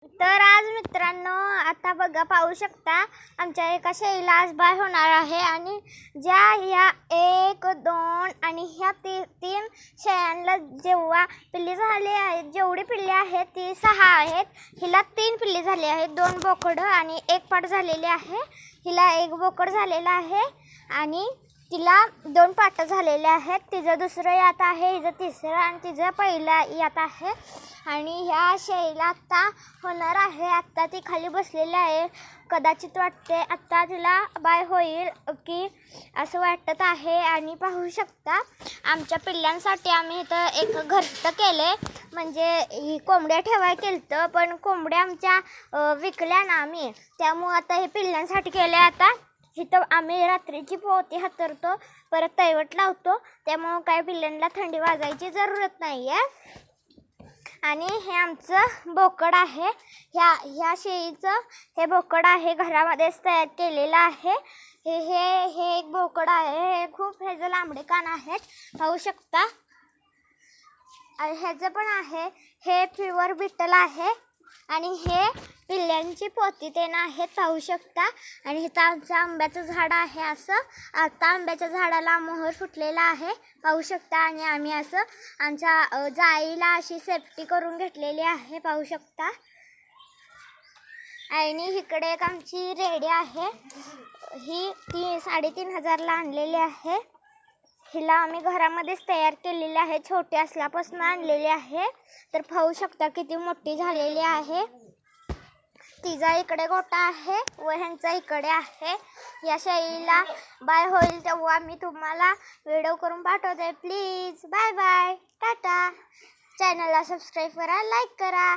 तर आज मित्रांनो आता बघा पाहू शकता आमच्या एका शेळीला आज बाय होणार आहे आणि ज्या ह्या 1 2 आणि ह्या तीन शेळ्यांना जेव्हा पिल्ली झाली आहेत जेवढी पिल्ली आहेत ती 6 आहेत. हिला 3 पिल्ली झाली आहेत, 2 बोकडं आणि 1 पाट झालेली आहे. हिला 1 बोकड झालेला आहे आणि तिला 2 पाट झालेले आहेत. तिचं दुसरं यात आहे, हिचं तिसरं आणि तिचं पहिलं यात आहे. आणि ह्या शेळीला आत्ता होणार आहे. आत्ता ती खाली बसलेली आहे. कदाचित वाटते आत्ता तिला बाय होईल की असं वाटत आहे. आणि पाहू शकता आमच्या पिल्लांसाठी आम्ही इथं एक घरटं केले, म्हणजे ही कोंबड्या ठेवाय केलं पण कोंबड्या आमच्या विकल्या ना आम्ही, त्यामुळं आता हे पिल्लांसाठी केले. आता इथं आम्ही रात्रीची पोती हातरतो, परत तैवट लावतो, त्यामुळं काय पिल्लांना थंडी वाजायची जरूरत नाही आहे. आणि हे आमचं बोकड आहे. ह्या शेळीचं हे बोकड आहे, घरामध्येच तयार केलेलं आहे. हे एक बोकड आहे. हे खूप ह्याचं लांबडे कान आहेत, पाहू शकता. ह्याचं पण आहे. हे प्युअर बिटल आहे आणि हे पिल्ल्यांची पोती तेन आहेत, पाहू शकता. आणि इथं आमचं आंब्याचं झाड आहे. असं आता आंब्याच्या झाडाला मोहर फुटलेला आहे, पाहू शकता. आणि आम्ही असं आमच्या जाळीला अशी सेफ्टी करून घेतलेली आहे, पाहू शकता. आणि इकडे एक आमची रेडी आहे. ही 3,500ला आणलेली आहे. हिला आम्ही घरामध्येच तयार केलेली आहे, छोटी असल्यापासून आणलेली आहे. तर पाहू शकता किती मोठी झालेली आहे. तिचा इकडे गोटा आहे व ह्यांचा इकडे आहे. या शेळीला बाय होईल तेव्हा मी तुम्हाला व्हिडिओ करून पाठवते. Please bye bye, tata. चॅनलला सबस्क्राईब करा, लाईक करा.